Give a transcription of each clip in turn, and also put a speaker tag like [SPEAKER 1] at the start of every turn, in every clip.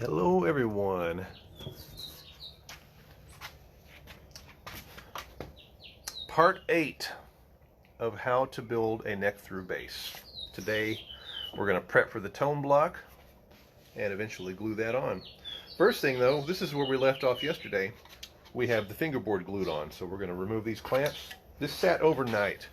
[SPEAKER 1] Hello everyone. Part 8 of how to build a neck-through base. Today we're going to prep for the tone block and eventually glue that on. First thing though, this is where we left off yesterday. We have the fingerboard glued on, so we're going to remove these clamps. This sat overnight.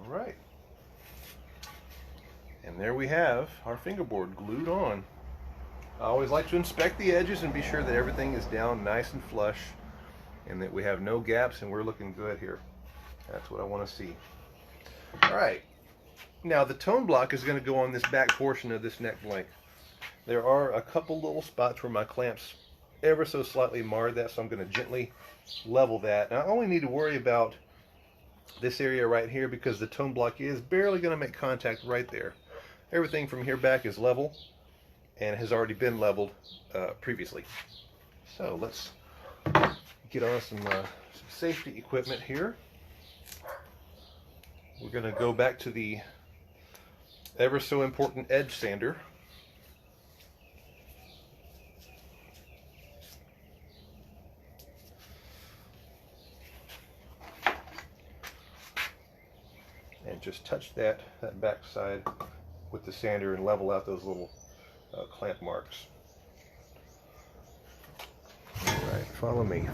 [SPEAKER 1] Right, and there we have our fingerboard glued on. I always like to inspect the edges and be sure that everything is down nice and flush and that we have no gaps and we're looking good here. That's what I want to see. Alright, now the tone block is going to go on this back portion of this neck blank. There are a couple little spots where my clamps ever so slightly marred that, so I'm going to gently level that. Now I only need to worry about this area right here because the tone block is barely going to make contact right there. Everything from here back is level and has already been leveled previously. So let's get on some safety equipment here. We're going to go back to the ever so important edge sander. And just touch that back side with the sander and level out those little clamp marks. All right, follow me.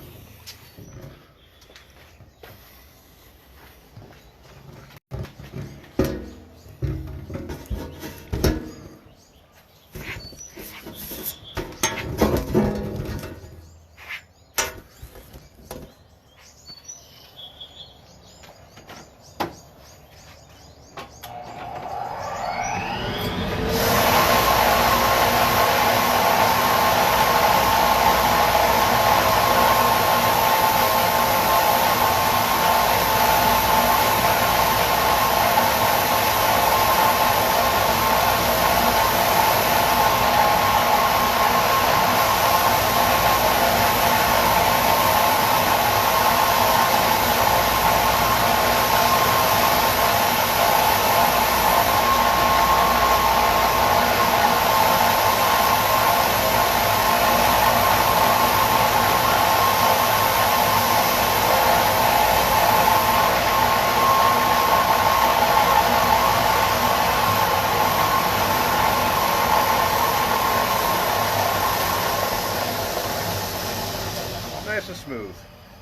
[SPEAKER 1] Nice and smooth.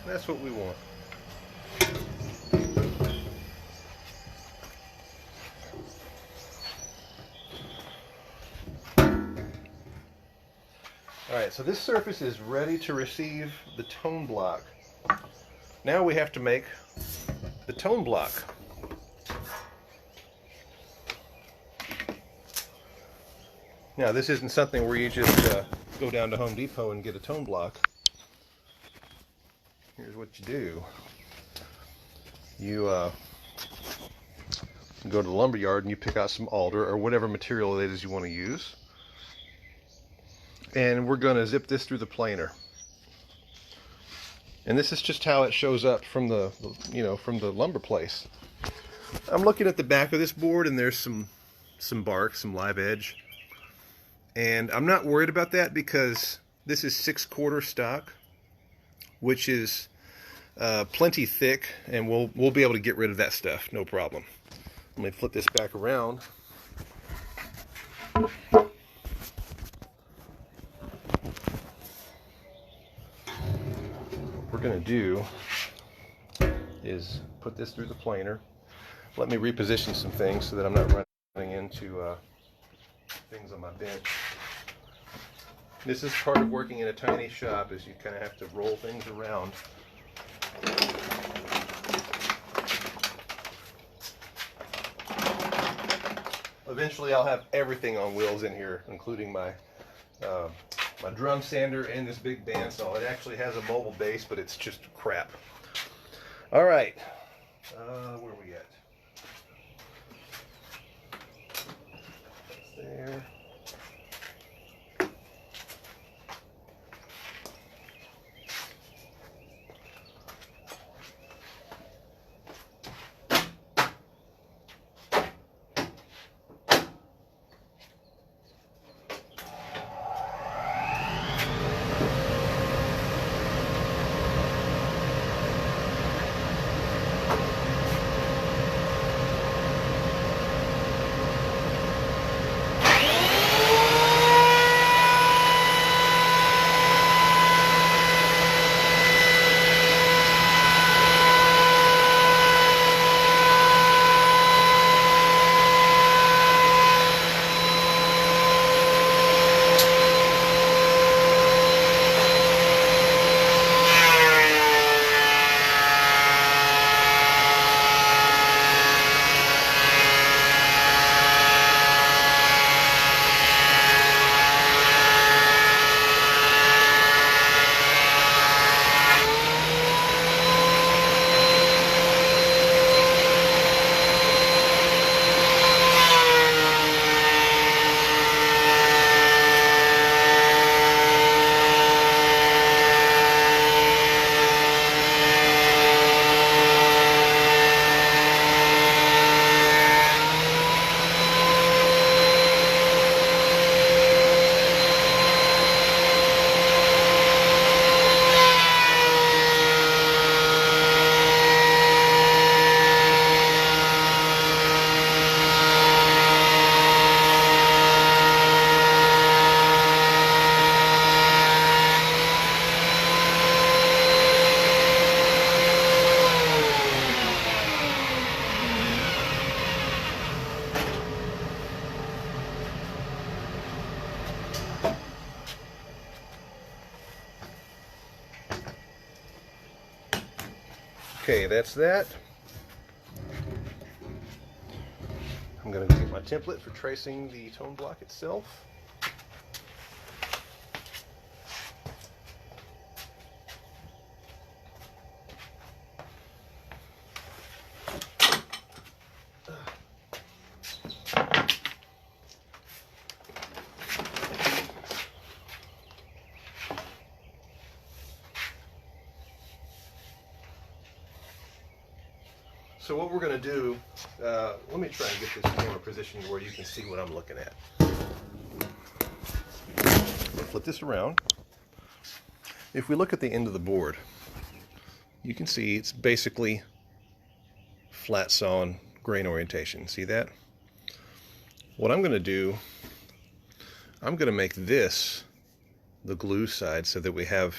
[SPEAKER 1] That's what we want. Alright, so this surface is ready to receive the tone block. Now we have to make the tone block. Now this isn't something where you just go down to Home Depot and get a tone block. Here's what you do. You go to the lumber yard and you pick out some alder or whatever material it is you want to use. And we're going to zip this through the planer. And this is just how it shows up from the, from the lumber place. I'm looking at the back of this board and there's some bark, some live edge. And I'm not worried about that because this is 6/4 stock, which is plenty thick, and we'll be able to get rid of that stuff, no problem. Let me flip this back around. What we're going to do is put this through the planer. let me reposition some things so that I'm not running into things on my bench. This is part of working in a tiny shop, is you kind of have to roll things around. Eventually I'll have everything on wheels in here, including my my drum sander and this big bandsaw. It actually has a mobile base, but it's just crap. All right, where are we at? That's there. Okay, that's that. I'm going to get my template for tracing the tone block itself. So what we're going to do, let me try and get this camera positioned where you can see what I'm looking at. Flip this around. If we look at the end of the board, you can see it's basically flat sawn grain orientation. See that? What I'm going to do, I'm going to make this the glue side so that we have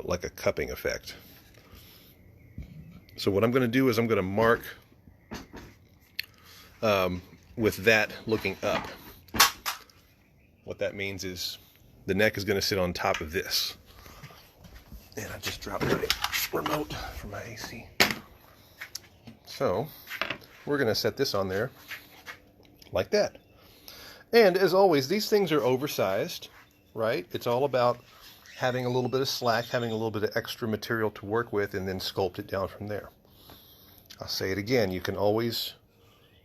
[SPEAKER 1] like a cupping effect. So what I'm going to do is I'm going to mark with that looking up. What that means is the neck is going to sit on top of this. And I just dropped my remote for my AC. So we're going to set this on there like that. And as always, these things are oversized, right? It's all about having a little bit of slack, having a little bit of extra material to work with, and then sculpt it down from there. I'll say it again, you can always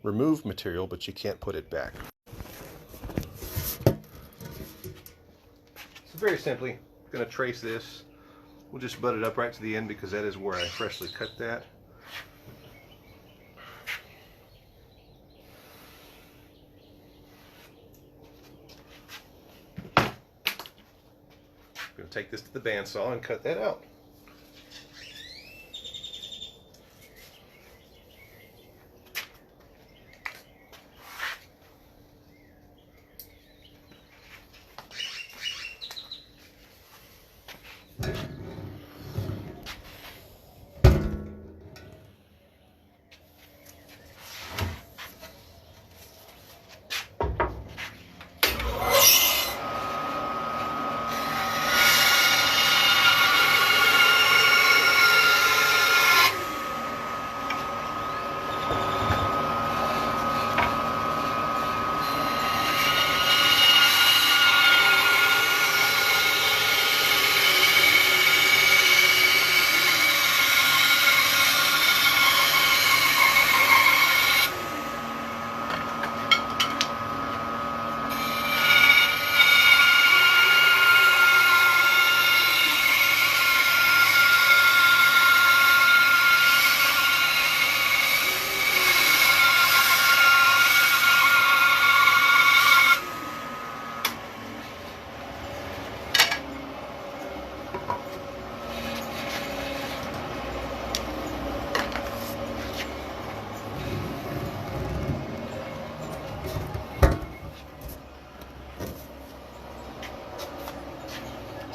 [SPEAKER 1] remove material, but you can't put it back. So very simply, I'm going to trace this. We'll just butt it up right to the end because that is where I freshly cut that. I'm going to take this to the bandsaw and cut that out.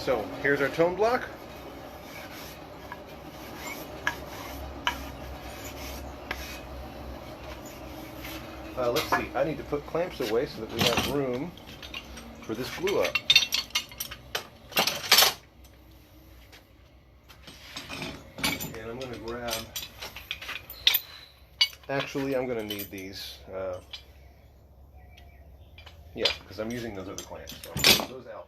[SPEAKER 1] So here's our tone block. Let's see, I need to put clamps away so that we have room for this glue up. And I'm going to grab, actually I'm going to need these, yeah, because I'm using those other clamps, so I'm going to pull those out.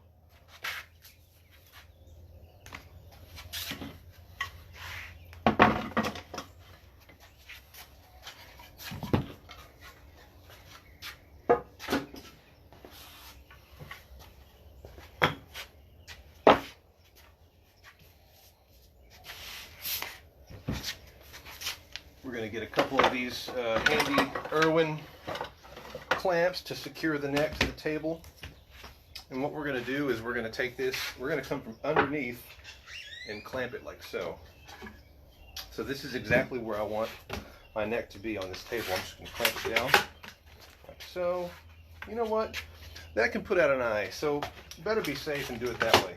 [SPEAKER 1] We're going to get a couple of these handy Irwin clamps to secure the neck to the table. And what we're going to do is we're going to take this, we're going to come from underneath and clamp it like so. So this is exactly where I want my neck to be on this table. I'm just going to clamp it down like so. You know what? That can put out an eye, so better be safe and do it that way.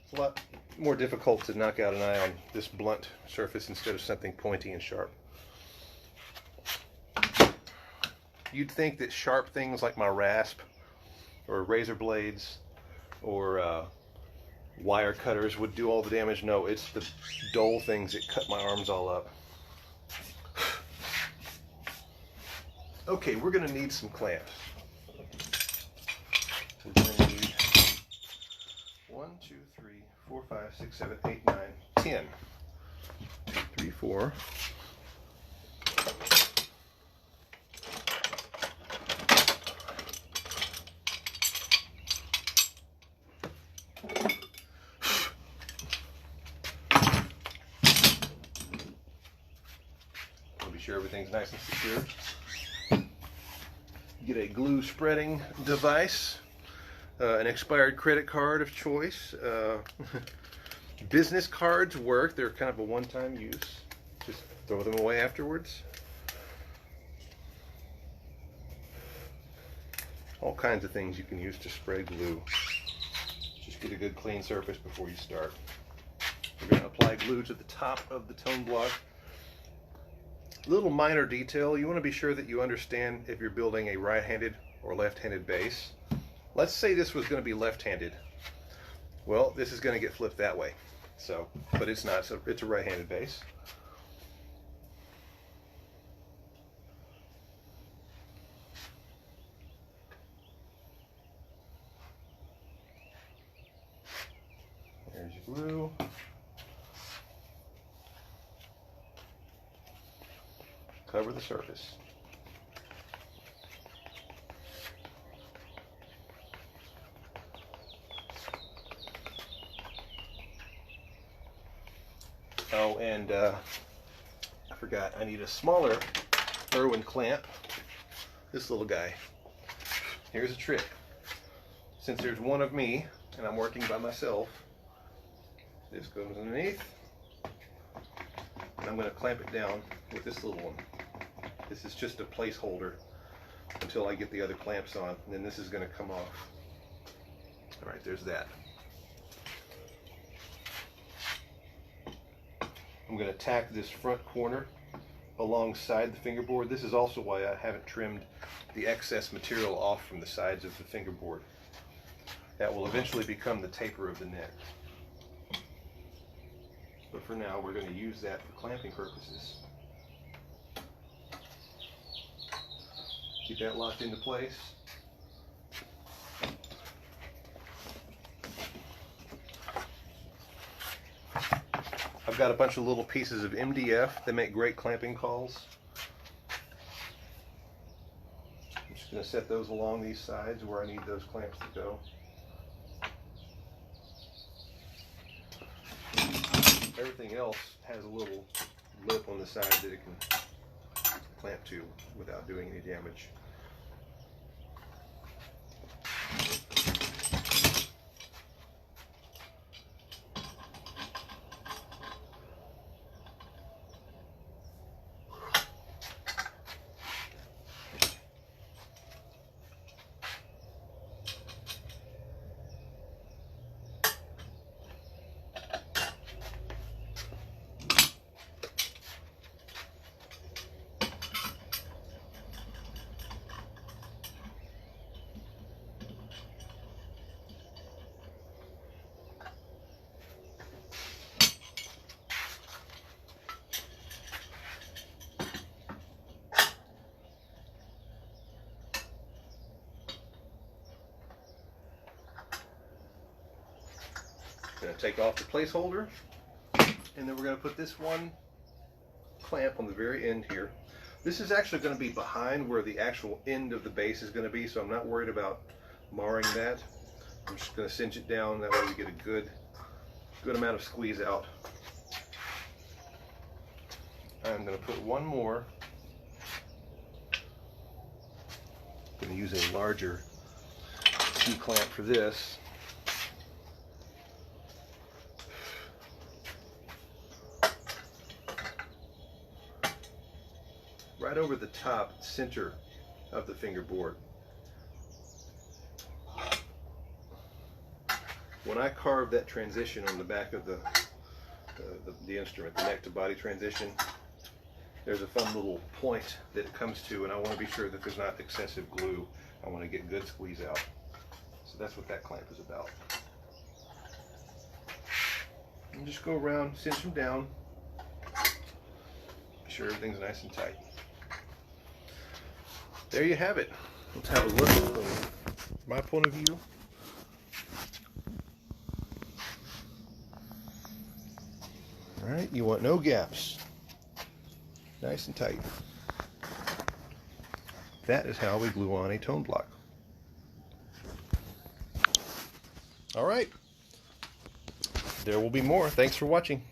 [SPEAKER 1] It's a lot more difficult to knock out an eye on this blunt surface instead of something pointy and sharp. You'd think that sharp things like my rasp or razor blades or wire cutters would do all the damage. No, it's the dull things that cut my arms all up. Okay, we're going to need some clamps. We're going to need 1, 2, 3, 4, 5, 6, 7, 8, 9, 10. 2, 3, 4. Be sure everything's nice and secure. Get a glue spreading device, an expired credit card of choice. Business cards work. They're kind of a one-time use. Just throw them away afterwards. All kinds of things you can use to spread glue. Just get a good clean surface before you start. We're going to apply glue to the top of the tone block. Little minor detail, you want to be sure that you understand if you're building a right-handed or left-handed base. Let's say this was going to be left-handed. Well, this is going to get flipped that way. So, but it's not, so it's a right-handed base. There's your glue. Cover the surface. Oh, and I forgot, I need a smaller Irwin clamp. This little guy. Here's a trick. Since there's one of me, and I'm working by myself, this goes underneath, and I'm going to clamp it down with this little one. This is just a placeholder until I get the other clamps on, and then this is going to come off. All right, there's that. I'm going to tack this front corner alongside the fingerboard. This is also why I haven't trimmed the excess material off from the sides of the fingerboard. That will eventually become the taper of the neck. But for now, we're going to use that for clamping purposes. Keep that locked into place. I've got a bunch of little pieces of MDF that make great clamping cauls. I'm just going to set those along these sides where I need those clamps to go. Everything else has a little lip on the side that it can clamp to without doing any damage. Going to take off the placeholder, and then we're going to put this one clamp on the very end here. This is actually going to be behind where the actual end of the base is going to be, so I'm not worried about marring that. I'm just going to cinch it down, that way we get a good amount of squeeze out. I'm going to put one more. I'm going to use a larger T-clamp for this. Right over the top center of the fingerboard. When I carved that transition on the back of the instrument, the neck to body transition, there's a fun little point that it comes to, and I want to be sure that there's not excessive glue. I want to get good squeeze out. So that's what that clamp is about. And just go around, cinch them down, be sure everything's nice and tight. There you have it. Let's have a look from my point of view. All right, you want no gaps. Nice and tight. That is how we glue on a tone block. All right. There will be more. Thanks for watching.